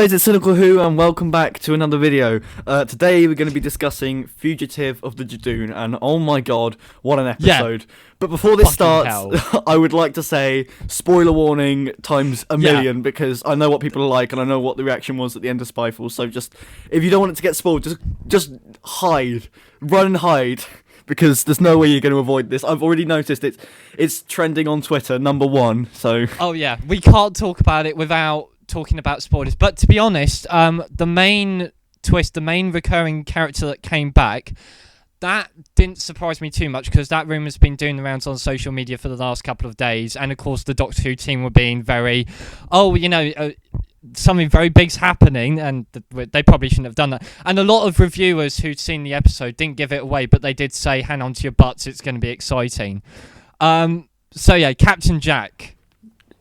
guys, it's Cynical Who, and welcome back to another video. Today we're going to be discussing Fugitive of the Judoon, and oh my god, what an episode. Yeah. But before this starts, I would like to say, spoiler warning times a million, because I know what people are like, and I know what the reaction was at the end of Spyfall, so just, if you don't want it to get spoiled, just hide. Run and hide. Because there's no way you're going to avoid this. I've already noticed it's trending on Twitter, #1, so... Oh yeah, we can't talk about it without talking about spoilers. But to be honest, the main twist, the main recurring character that came back, that didn't surprise me too much, because that rumour's been doing the rounds on social media for the last couple of days, and of course the Doctor Who team were being very, something very big's happening, and they probably shouldn't have done that. And a lot of reviewers who'd seen the episode didn't give it away, but they did say, hang on to your butts, it's going to be exciting. So yeah, Captain Jack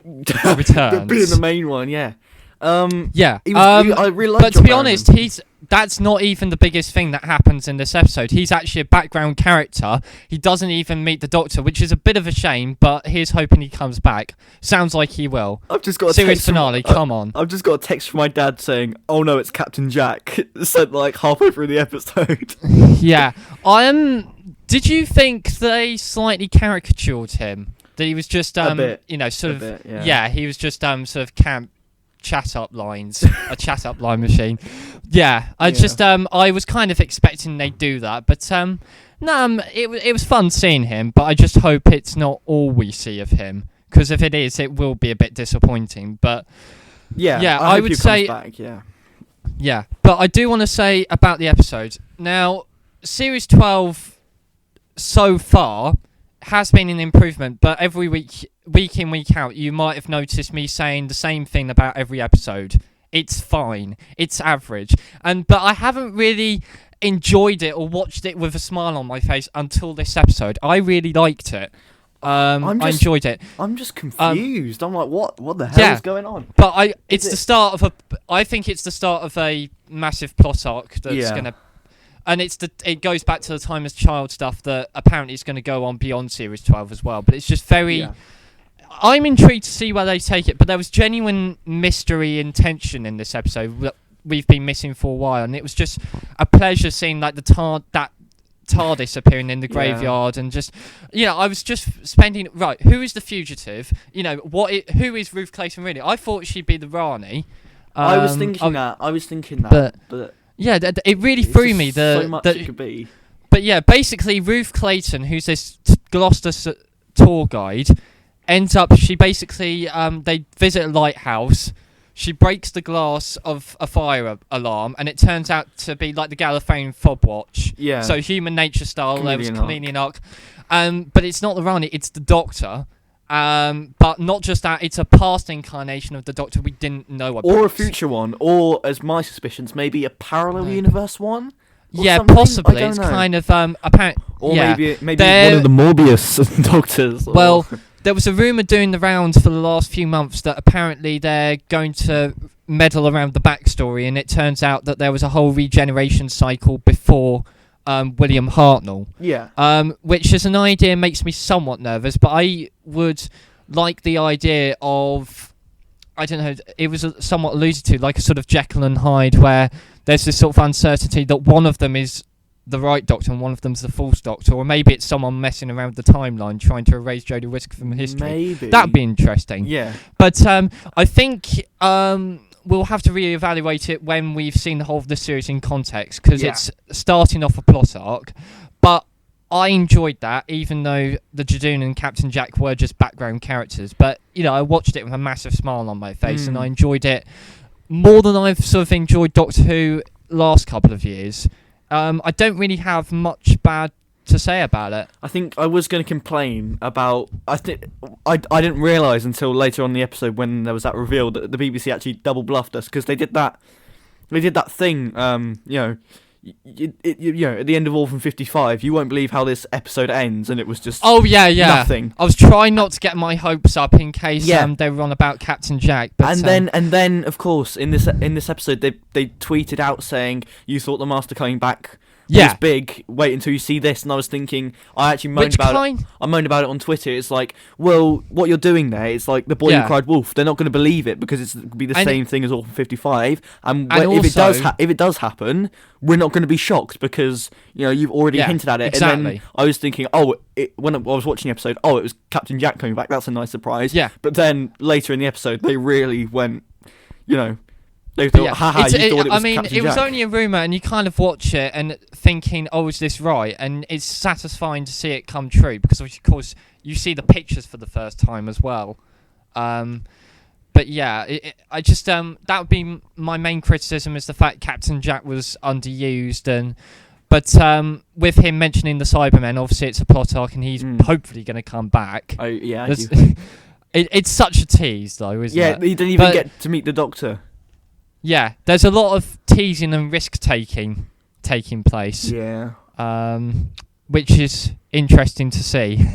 returns. Being the main one, yeah. I really like. But to be honest, that's not even the biggest thing that happens in this episode. He's actually a background character. He doesn't even meet the Doctor, which is a bit of a shame, but here's hoping he comes back. Sounds like he will. I've just got a series finale, come on. I've just got a text from my dad saying, oh no, it's Captain Jack, sent like halfway through the episode. Yeah. Did you think they slightly caricatured him? That he was just, a bit. he was just sort of camp chat up lines, a chat up line machine. I was kind of expecting they'd do that, but it was fun seeing him, but I just hope it's not all we see of him, because if it is, it will be a bit disappointing. But I would say back, but I do want to say about the episode now, series 12 so far has been an improvement, but every week in, week out, you might have noticed me saying the same thing about every episode. It's fine. It's average. But I haven't really enjoyed it or watched it with a smile on my face until this episode. I really liked it. I enjoyed it. I'm just confused. I'm like, what the hell is going on? But I think it's the start of a massive plot arc that's going to... And it goes back to the time as child stuff that apparently is going to go on beyond Series 12 as well. But it's just very... Yeah. I'm intrigued to see where they take it, but there was genuine mystery and tension in this episode that we've been missing for a while, and it was just a pleasure seeing like that TARDIS appearing in the graveyard, and just, I was just spending... Right, who is the fugitive? Who is Ruth Clayton really? I thought she'd be the Rani. I was thinking that, but yeah, it really threw me. So much it could be. But yeah, basically Ruth Clayton, who's this Gloucester tour guide, ends up, she basically, they visit a lighthouse, she breaks the glass of a fire alarm, and it turns out to be like the Gallifreyan fob watch. Yeah. So human nature style, there was Chameleon Arc. But it's not the Rani, it's the Doctor. But not just that, it's a past incarnation of the Doctor we didn't know about. Or a future one, or, as my suspicions, maybe a parallel universe one? Yeah, something? Possibly. It's kind of, apparent. Or maybe one of the Morbius Doctors. Or... Well, there was a rumour doing the rounds for the last few months that apparently they're going to meddle around the backstory, and it turns out that there was a whole regeneration cycle before... William Hartnell. Yeah. Which as an idea makes me somewhat nervous, but I would like the idea of, I don't know, it was somewhat alluded to, like a sort of Jekyll and Hyde, where there's this sort of uncertainty that one of them is the right Doctor and one of them's the false Doctor, or maybe it's someone messing around with the timeline trying to erase Jodie Whittaker from history. Maybe. That'd be interesting. Yeah. But I think... we'll have to reevaluate it when we've seen the whole of the series in context, because it's starting off a plot arc. But I enjoyed that, even though the Judoon and Captain Jack were just background characters. But, I watched it with a massive smile on my face, and I enjoyed it more than I've sort of enjoyed Doctor Who last couple of years. I don't really have much bad to say about it. I think I was going to complain about... I didn't realise until later on in the episode when there was that reveal that the BBC actually double bluffed us, because they did that thing, at the end of Orphan 55, you won't believe how this episode ends, and it was just nothing. I was trying not to get my hopes up in case they were on about Captain Jack. But, and then of course in this episode they tweeted out saying, you thought the Master coming back it's big. Wait until you see this. And I was thinking, I actually moaned about it. I moaned about it on Twitter. It's like, well, what you're doing there, it's like the boy who cried wolf. They're not going to believe it because it's be the same thing as Orphan 55. And if it does happen, we're not going to be shocked because you've already hinted at it. Exactly. And then I was thinking, when I was watching the episode, it was Captain Jack coming back. That's a nice surprise. Yeah. But then later in the episode, they really went, they thought, haha, you thought it was Captain Jack. It was only a rumour, and you kind of watch it and thinking, is this right? And it's satisfying to see it come true because, of course, you see the pictures for the first time as well. But yeah, I just that would be my main criticism is the fact Captain Jack was underused, but with him mentioning the Cybermen, obviously it's a plot arc, and he's hopefully going to come back. Oh yeah, I do. It's such a tease, though, isn't it? Yeah, he didn't even get to meet the Doctor. Yeah, there's a lot of teasing and risk taking place. Yeah. Which is interesting to see.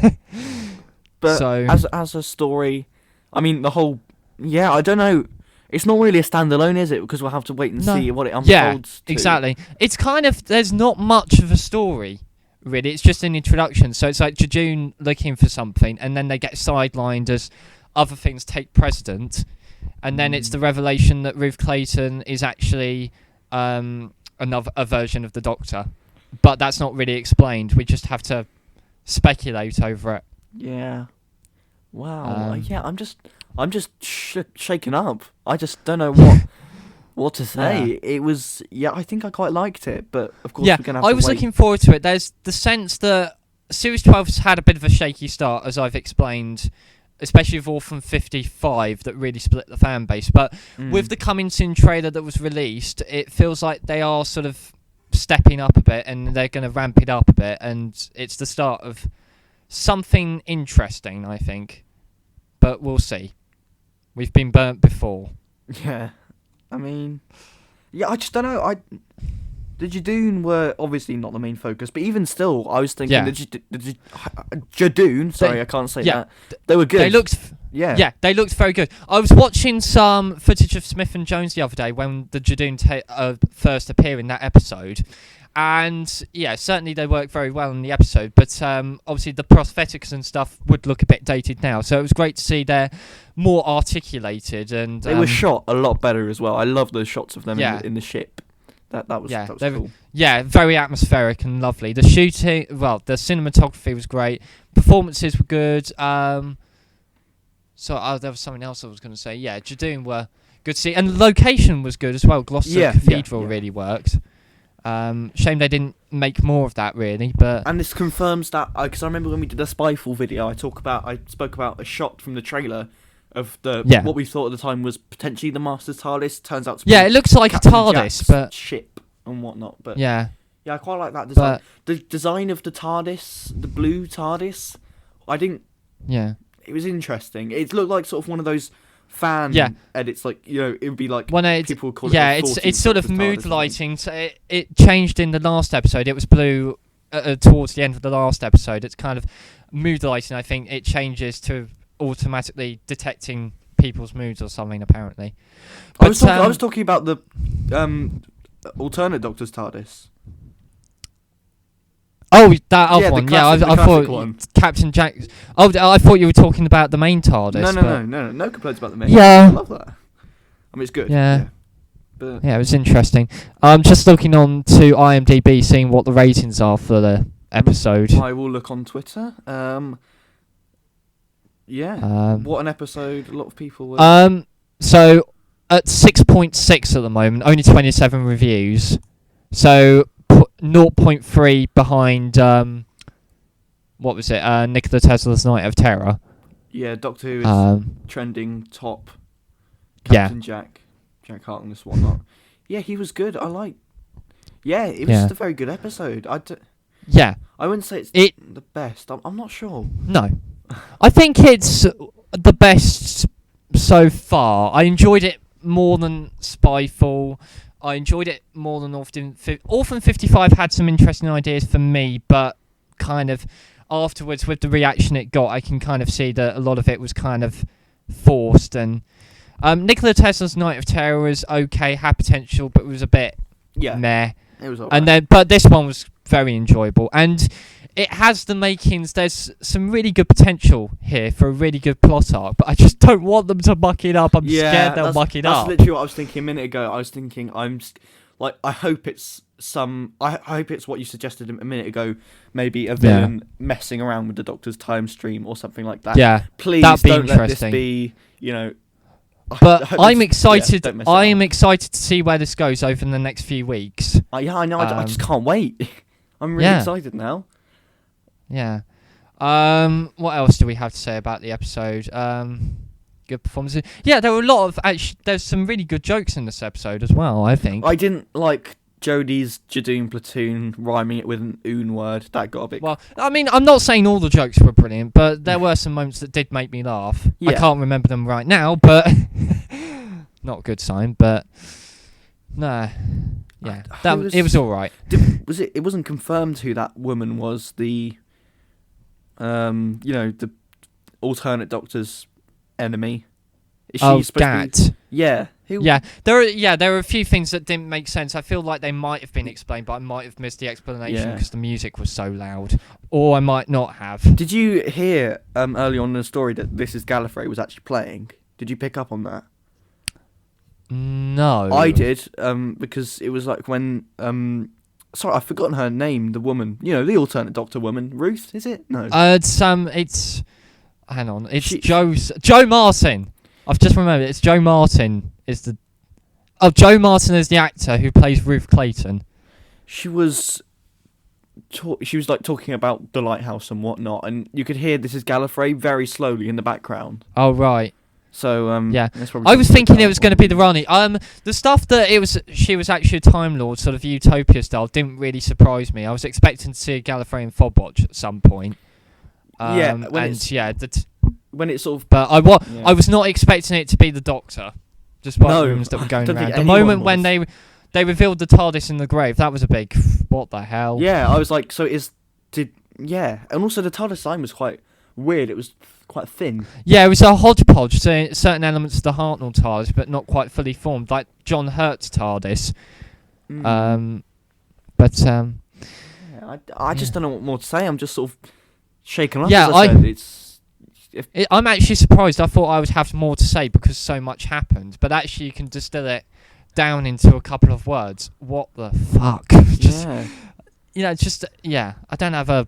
But as a story, I mean the whole. Yeah, I don't know. It's not really a standalone, is it? Because we'll have to wait and see what it unfolds to. Exactly. It's kind of there's not much of a story, really. It's just an introduction. So it's like Judoon looking for something, and then they get sidelined as other things take precedent. And then it's the revelation that Ruth Clayton is actually a version of the Doctor, but that's not really explained. We just have to speculate over it. Yeah. Wow. Yeah. I'm just shaken up. I just don't know what to say. It was. Yeah. I think I quite liked it, but of course we're gonna have to I was wait. looking forward to it. There's the sense that Series 12 has had a bit of a shaky start, as I've explained. Especially with Orphan 55 that really split the fan base. But with the coming soon trailer that was released, it feels like they are sort of stepping up a bit and they're going to ramp it up a bit. And it's the start of something interesting, I think. But we'll see. We've been burnt before. Yeah. I mean, I just don't know. The Judoon were obviously not the main focus, but even still, I was thinking the Judoon. Sorry, I can't say that. They were good. They looked, they looked very good. I was watching some footage of Smith and Jones the other day when the Judoon first appear in that episode, and certainly they worked very well in the episode. But obviously the prosthetics and stuff would look a bit dated now, so it was great to see they're more articulated and they were shot a lot better as well. I love those shots of them in the ship. That was cool. Yeah, very atmospheric and lovely. The shooting, the cinematography was great. Performances were good. So there was something else I was going to say. Yeah, Judoon were good to see. And the location was good as well. Gloucester Cathedral really worked. Shame they didn't make more of that, really. And this confirms that, because I remember when we did the Spyfall video, I spoke about a shot from the trailer of what we thought at the time was potentially the Master's TARDIS. Turns out to be it looks like Captain a TARDIS, Jack's but ship and whatnot. But yeah, I quite like that design. The design of the TARDIS, the blue TARDIS, it was interesting. It looked like sort of one of those fan edits, like it would be like people call it. It's sort of mood lighting. So it changed in the last episode. It was blue towards the end of the last episode. It's kind of mood lighting. I think it changes to automatically detecting people's moods or something, apparently. But, I was talking about the alternate Doctor's TARDIS. Oh, that other one. I thought one. Captain Jack. Oh, I thought you were talking about the main TARDIS. No complaints about the main. Yeah, I love that. I mean, it's good. Yeah. But it was interesting. Just looking on to IMDb, seeing what the ratings are for the episode. I will look on Twitter. What an episode! A lot of people were. So at 6.6 at the moment, only 27 reviews. So 0.3 behind. What was it? Nikola Tesla's Night of Terror. Yeah, Doctor Who is trending top. Captain Jack Harkness, whatnot. Yeah, he was good. It was just a very good episode. I wouldn't say it's the best. I'm not sure. No. I think it's the best so far. I enjoyed it more than Spyfall. I enjoyed it more than Orphan 55 had some interesting ideas for me, but kind of afterwards with the reaction it got, I can kind of see that a lot of it was kind of forced. And Nikola Tesla's Night of Terror was okay, had potential, but it was a bit meh. It was alright. And then, but this one was very enjoyable, and it has the makings. There's some really good potential here for a really good plot arc, but I just don't want them to muck it up. I'm scared they'll muck it up. That's literally what I was thinking a minute ago. I was thinking, I hope it's I hope it's what you suggested a minute ago. Maybe a villain messing around with the Doctor's time stream or something like that. Yeah, please that'd be don't interesting. let this be, But I'm excited. I am up. excited to see where this goes over the next few weeks. Yeah, I know. I just can't wait. I'm really excited now. Yeah. What else do we have to say about the episode? Good performances. Yeah, there were a lot of there's some really good jokes in this episode as well, I think. I didn't like Jodie's Judoon platoon rhyming it with an oon word. That got a bit... Well, I mean, I'm not saying all the jokes were brilliant, but there were some moments that did make me laugh. Yeah. I can't remember them right now, but... not a good sign, but... Nah. Yeah, it was alright. It wasn't confirmed who that woman was, the... the alternate Doctor's enemy. Is she supposed Gat. to be... Yeah. Yeah, there are a few things that didn't make sense. I feel like they might have been explained, but I might have missed the explanation because the music was so loud, or I might not have. Did you hear early on in the story that This Is Gallifrey was actually playing? Did you pick up on that? No, I did, because it was like when sorry, I've forgotten her name. The woman, the alternate Doctor woman, Ruth, is it? No. It's hang on, it's Joe Martin. I've just remembered. It's Joe Martin Joe Martin is the actor who plays Ruth Clayton. She was like talking about the lighthouse and whatnot, and you could hear This Is Gallifrey very slowly in the background. Oh right. So yeah, I was thinking it was going to be the Rani. The stuff that she was actually a Time Lord, sort of Utopia style, didn't really surprise me. I was expecting to see a Gallifreyan Fobwatch at some point. When it's sort of... But I was not expecting it to be the Doctor, despite the rumours that were going around. The moment when they revealed the TARDIS in the grave, that was a big, what the hell? Yeah, I was like, and also the TARDIS sign was quite weird. It was quite thin. Yeah, it was a hodgepodge, so certain elements of the Hartnell TARDIS, but not quite fully formed, like John Hurt's TARDIS. I just don't know what more to say. I'm just sort of shaken up. Yeah, I'm actually surprised. I thought I would have more to say because so much happened, but actually you can distill it down into a couple of words. What the fuck? I don't have a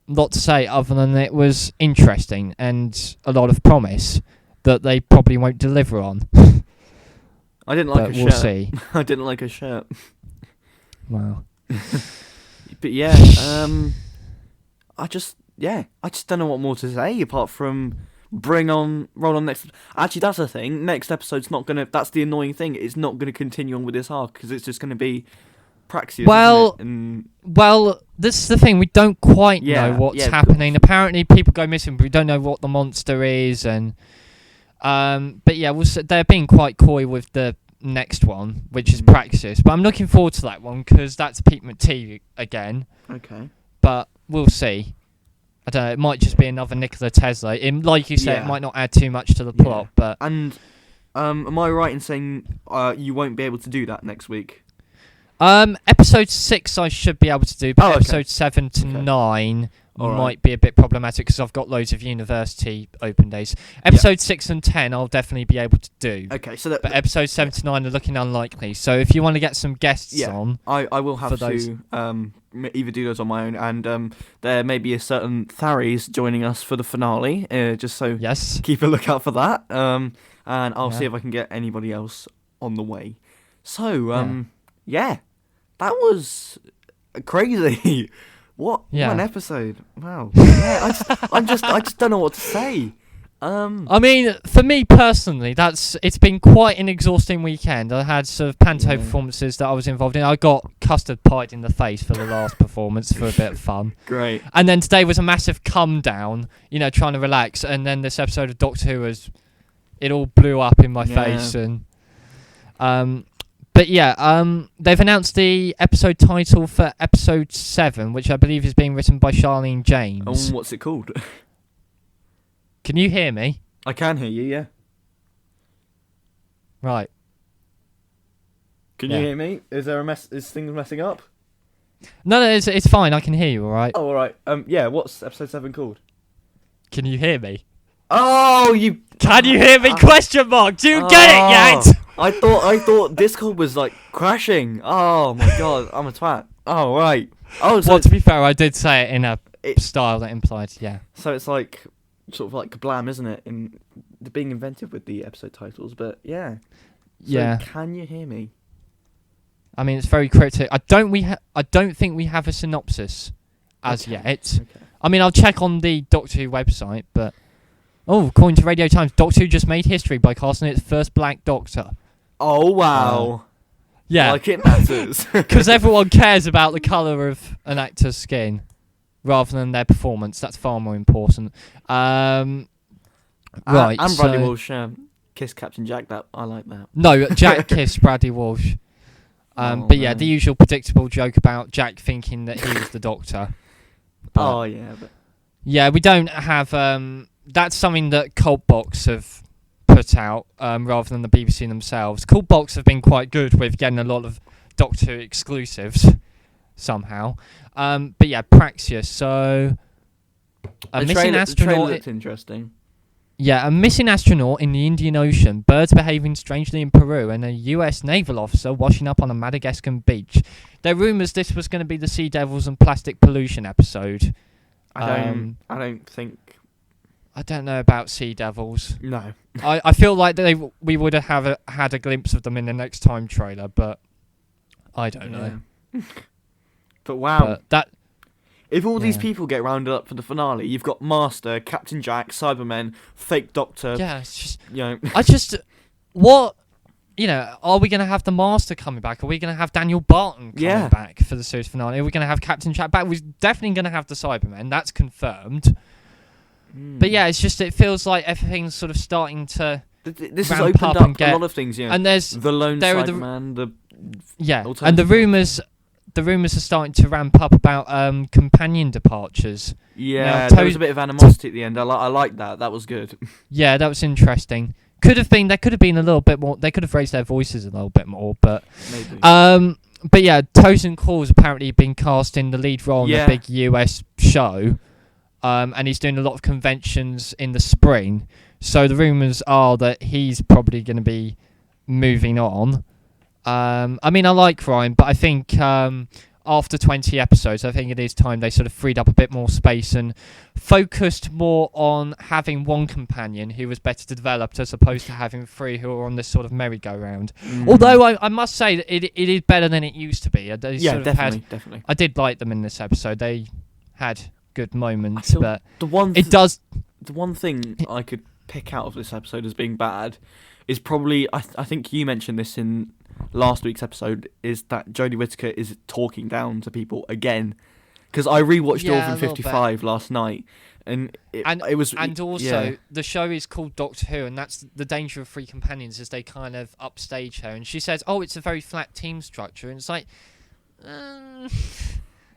lot to say other than it was interesting and a lot of promise that they probably won't deliver on. I didn't like her shirt. We'll see. I didn't like her shirt. Wow. But I just don't know what more to say apart from roll on next. Actually, that's the thing. Next episode's not gonna. That's the annoying thing. It's not gonna continue on with this arc because it's just gonna be Praxeus. Well, this is the thing. We don't quite know what's happening. Apparently, people go missing, but we don't know what the monster is, and they're being quite coy with the next one, which is Praxeus. But I'm looking forward to that one because that's Pete McTee again. Okay. But we'll see. I don't know. It might just be another Nikola Tesla. Like you said, it might not add too much to the plot. But am I right in saying you won't be able to do that next week? Episode 6 I should be able to do, but episode 7 to 9 might be a bit problematic because I've got loads of university open days. Episode 6 and 10 I'll definitely be able to do. Okay, but episode 7 to 9 are looking unlikely. So if you want to get some guests on, I will have to either do those on my own, and there may be a certain Tharies joining us for the finale. Just so keep a lookout for that. And I'll see if I can get anybody else on the way. So that was crazy. What an episode! Wow. I just don't know what to say. I mean, for me personally, it's been quite an exhausting weekend. I had sort of panto performances that I was involved in. I got custard pied in the face for the last performance for a bit of fun. Great. And then today was a massive come down, trying to relax. And then this episode of Doctor Who it all blew up in my face. And But they've announced the episode title for episode 7, which I believe is being written by Charlene James. What's it called? Can you hear me? I can hear you, yeah. Right. Can you hear me? Is there a mess? Is things messing up? No, it's fine. I can hear you. All right. Oh, all right. Yeah. What's episode 7 called? Can you hear me? Oh, you. Can you hear me? Question mark. Do you get it yet? I thought Discord was like crashing. Oh my god, I'm a twat. Oh right. Oh, so well, to be fair, I did say it in a style that implied, yeah. So it's like sort of like kablam, isn't it? In being inventive with the episode titles, but yeah. So yeah. Can you hear me? I mean, it's very cryptic. I don't think we have a synopsis as yet. Okay. I mean, I'll check on the Doctor Who website, but according to Radio Times, Doctor Who just made history by casting its first black Doctor. Oh wow! Yeah, like it matters because everyone cares about the colour of an actor's skin rather than their performance. That's far more important. Right, and Bradley Walsh kissed Captain Jack. That I like that. No, Jack kissed Bradley Walsh. But yeah, the usual predictable joke about Jack thinking that he was the Doctor. But yeah, we don't have. That's something that Cultbox have put out rather than the BBC themselves. Cultbox have been quite good with getting a lot of Doctor Who exclusives somehow. But yeah, Praxeus. So a missing astronaut. The trailer looked interesting. Yeah, a missing astronaut in the Indian Ocean, birds behaving strangely in Peru, and a US naval officer washing up on a Madagascan beach. There are rumours this was going to be the Sea Devils and plastic pollution episode. I don't think. I don't know about Sea Devils. No. I feel like we would have had a glimpse of them in the next time trailer, but I don't know. But wow. But if all these people get rounded up for the finale, you've got Master, Captain Jack, Cybermen, Fake Doctor. Yeah, it's just, what, are we going to have the Master coming back? Are we going to have Daniel Barton coming back for the series finale? Are we going to have Captain Jack back? We're definitely going to have the Cybermen. That's confirmed. But yeah, it's just, it feels like everything's sort of starting to this has opened up a lot of things, And there's the lone Cyberman, and the rumours are starting to ramp up about companion departures. Yeah, there was a bit of animosity at the end. I like that. That was good. Yeah, that was interesting. There could have been a little bit more. They could have raised their voices a little bit more, but maybe. But yeah, Tosin Call's apparently been cast in the lead role in a big US show. And he's doing a lot of conventions in the spring. So the rumours are that he's probably going to be moving on. I mean, I like Ryan, but I think after 20 episodes, I think it is time they sort of freed up a bit more space and focused more on having one companion who was better developed as opposed to having 3 who are on this sort of merry-go-round. Although I must say that it is better than it used to be. Definitely. I did like them in this episode. They had good moments, but the one thing I could pick out of this episode as being bad is probably I think you mentioned this in last week's episode, is that Jodie Whittaker is talking down to people again, because I rewatched Orphan 55 last night and it was the show is called Doctor Who, and that's the danger of 3 companions, is they kind of upstage her, and she says, it's a very flat team structure, and it's like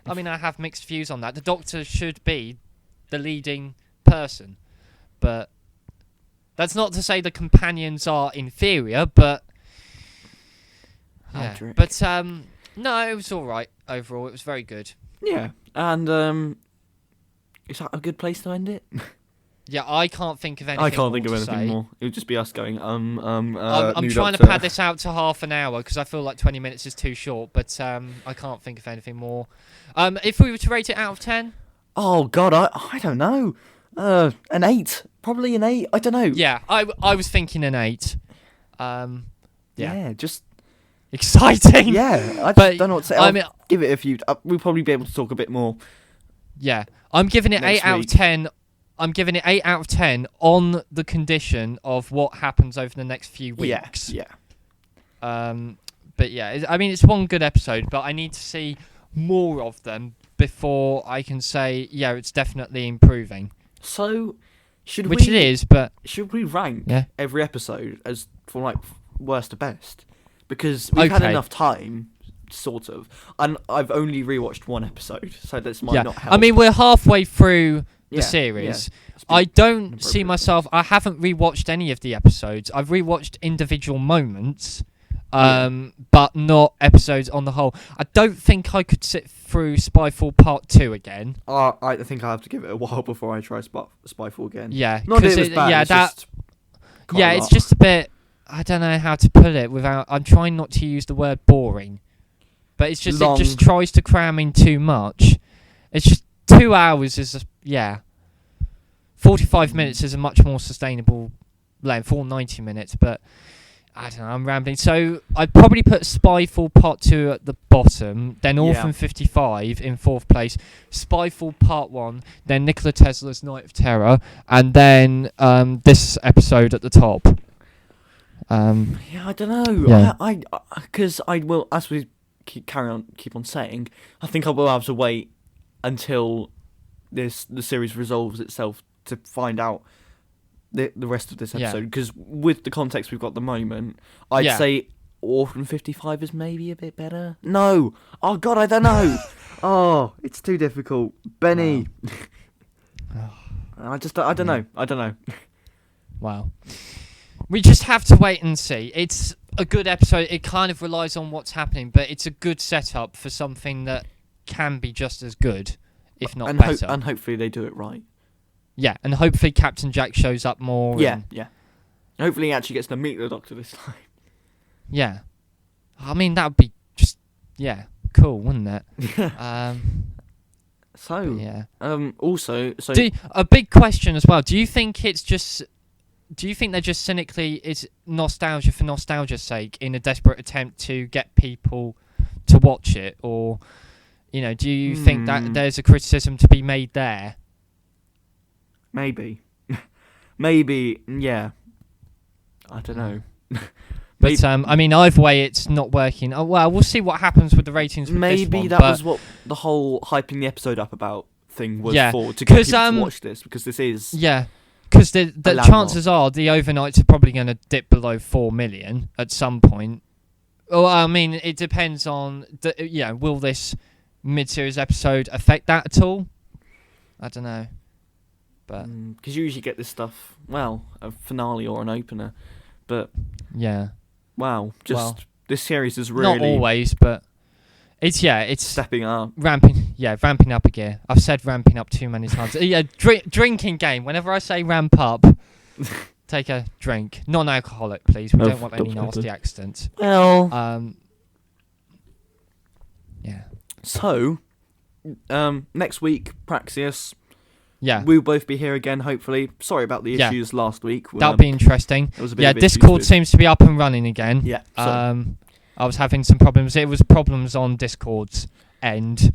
I mean, I have mixed views on that. The Doctor should be the leading person, but that's not to say the companions are inferior. But no, it was all right overall. It was very good. Yeah, and is that a good place to end it? Yeah, I can't think of anything. I can't think of anything more. It would just be us going. I'm trying to pad this out to half an hour because I feel like 20 minutes is too short. But I can't think of anything more. If we were to rate it out of 10, oh god, I don't know. An 8, probably an 8. I don't know. Yeah, I was thinking an 8. Yeah, just exciting. Yeah, I just don't know what to say. I'll give it a few. We'll probably be able to talk a bit more. Yeah, I'm giving it 8 out of 10. I'm giving it 8 out of 10 on the condition of what happens over the next few weeks. Yeah. But yeah, I mean, it's one good episode, but I need to see more of them before I can say, yeah, it's definitely improving. So, should we rank every episode as from like worst to best? Because we've had enough time, sort of, and I've only rewatched 1 episode, so this might not help. I mean, we're halfway through the series. I don't see myself. I haven't rewatched any of the episodes. I've rewatched individual moments, but not episodes on the whole. I don't think I could sit through Spyfall Part 2 again. I think I have to give it a while before I try Spyfall again. Yeah, not that it was bad. It's just a bit. I don't know how to put it without. I'm trying not to use the word boring, but it's just long. It just tries to cram in too much. It's just 2 hours is 45 minutes is a much more sustainable length, or 90 minutes, but I don't know, I'm rambling. So I'd probably put Spyfall Part 2 at the bottom, then Orphan 55 in 4th place, Spyfall Part 1, then Nikola Tesla's Night of Terror, and then this episode at the top. I don't know. Yeah. Because I will, as we keep on saying, I think I will have to wait until the series resolves itself to find out the rest of this episode, because with the context we've got at the moment, I'd say Orphan 55 is maybe a bit better. No! Oh god, I don't know! Oh, it's too difficult. Benny! I don't know. I don't know. Wow. We just have to wait and see. It's a good episode. It kind of relies on what's happening, but it's a good setup for something that can be just as good, if not better. And hopefully they do it right. Yeah, and hopefully Captain Jack shows up more. Yeah. Hopefully he actually gets to meet the Doctor this time. Yeah. I mean, that would be just, cool, wouldn't it? Also... a big question as well. Do you think they're just cynically, it's nostalgia for nostalgia's sake in a desperate attempt to get people to watch it? Or, do you think that there's a criticism to be made there? Maybe, yeah. I don't know. But I mean, either way, it's not working. Oh well, we'll see what happens with the ratings. With maybe this one, that was what the whole hyping the episode up about thing was for, to get people to watch this, because this is because the chances are the overnights are probably going to dip below 4 million at some point. Well, I mean, it depends on will this mid-series episode affect that at all? I don't know. Because you usually get this stuff, a finale or an opener, but this series is really not always, but it's stepping up, ramping up again. I've said ramping up too many times. Drinking game. Whenever I say ramp up, take a drink, non-alcoholic, please. We don't want any nasty accidents. Well, So, next week, Praxius. Yeah, we'll both be here again, hopefully. Sorry about the issues last week. That'll be interesting. There was a bit of Discord seems to be up and running again. Yeah. I was having some problems. It was problems on Discord's end.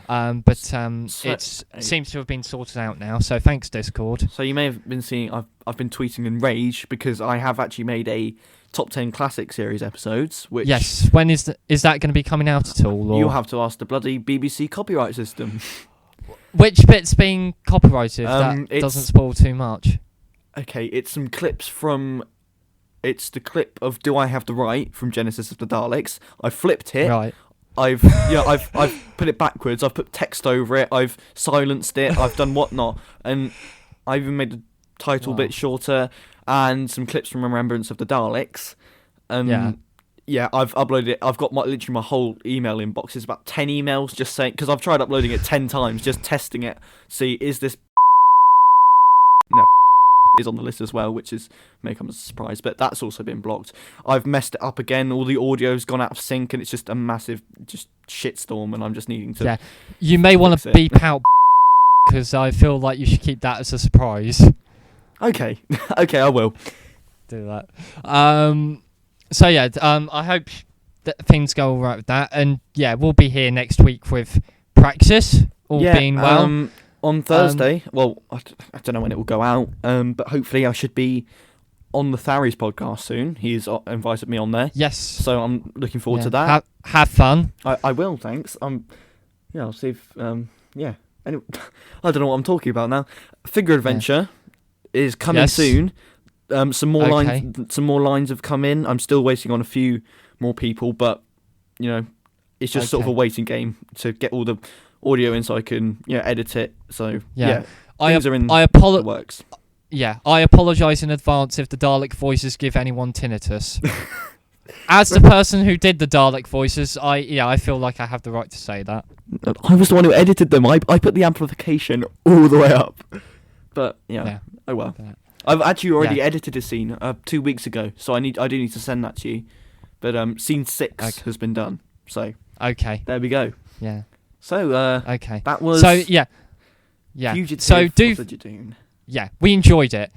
It seems to have been sorted out now. So thanks, Discord. So you may have been seeing I've been tweeting in rage because I have actually made a top 10 classic series episodes. Which when is that going to be coming out at all? Or? You'll have to ask the bloody BBC copyright system. Which bit's being copyrighted? That doesn't spoil too much. Okay, it's some clips from. It's the clip of "Do I Have the Right" from Genesis of the Daleks. I flipped it. Right. I've put it backwards. I've put text over it. I've silenced it. I've done whatnot, and I even made the title a bit shorter and some clips from Remembrance of the Daleks. Yeah, I've uploaded it. I've got literally my whole email inbox. It's about 10 emails just saying, because I've tried uploading it 10 times, just testing it. See, is this is on the list as well, which may come as a surprise, but that's also been blocked. I've messed it up again. All the audio's gone out of sync, and it's just a massive shitstorm, and I'm just needing to. Yeah, you may want to beep out because I feel like you should keep that as a surprise. Okay, I will do that. I hope that things go all right with that, and we'll be here next week with Praxis, all being well. On Thursday, I don't know when it will go out, but hopefully I should be on the Tharies podcast soon. He's invited me on there. Yes. So I'm looking forward to that. Have fun. I will, thanks. I'll see if, Anyway, I don't know what I'm talking about now. Figure Adventure is coming soon. Some more lines have come in. I'm still waiting on a few more people, but it's just sort of a waiting game to get all the audio in so I can edit it. So things are in the works. Yeah, I apologise in advance if the Dalek voices give anyone tinnitus. As the person who did the Dalek voices, I feel like I have the right to say that. I was the one who edited them. I put the amplification all the way up. But yeah. Oh well. I've actually already edited a scene 2 weeks ago, so I do need to send that to you. But scene 6 has been done. So there we go. Yeah. So that was Fugitive so of the Judoon. Yeah, we enjoyed it.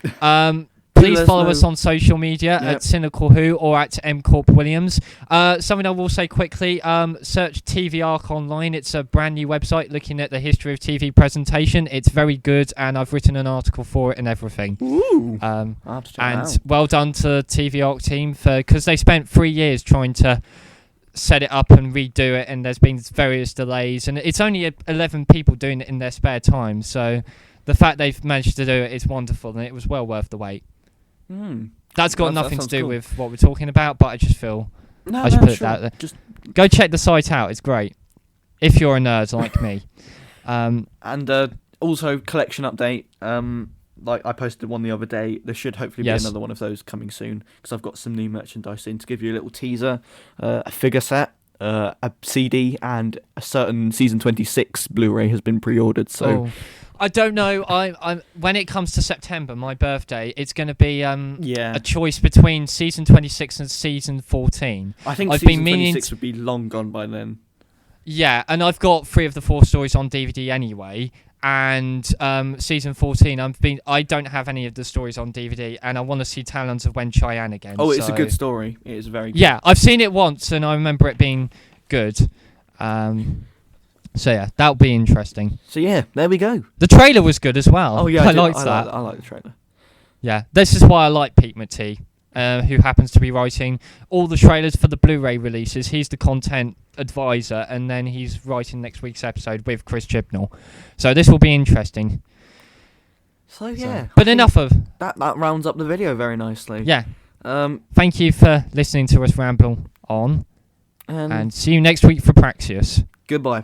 Please follow us on social media at Cynical Who or at MCorp Williams. Something I will say quickly, search TV Arc online. It's a brand new website looking at the history of TV presentation. It's very good, and I've written an article for it and everything. Ooh. And well done to the TV Arc team because they spent 3 years trying to set it up and redo it, and there's been various delays, and it's only 11 people doing it in their spare time, so the fact they've managed to do it is wonderful, and it was well worth the wait. That's got nothing to do with what we're talking about, but I just feel I should put it out there. Just go check the site out; it's great if you're a nerd like me. And also collection update. Like I posted one the other day. There should hopefully be another one of those coming soon because I've got some new merchandise in to give you a little teaser, a figure set, a CD, and a certain season 26 Blu-ray has been pre-ordered. So. I don't know. I when it comes to September, my birthday, it's going to be a choice between season 26 and season 14. I think season 26 would be long gone by then. Yeah, and I've got 3 of the 4 stories on DVD anyway. And season 14, I don't have any of the stories on DVD, and I want to see Talons of Wen Cheyenne again. Oh, it's a good story. It is very good. Yeah, I've seen it once, and I remember it being good. So yeah, that'll be interesting. So yeah, there we go. The trailer was good as well. Oh yeah, I liked that. I like the trailer. Yeah, this is why I like Pete McTee, who happens to be writing all the trailers for the Blu-ray releases. He's the content advisor, and then he's writing next week's episode with Chris Chibnall. So this will be interesting. So yeah, but enough of that. That rounds up the video very nicely. Yeah. Thank you for listening to us ramble on, and see you next week for Praxius. Goodbye.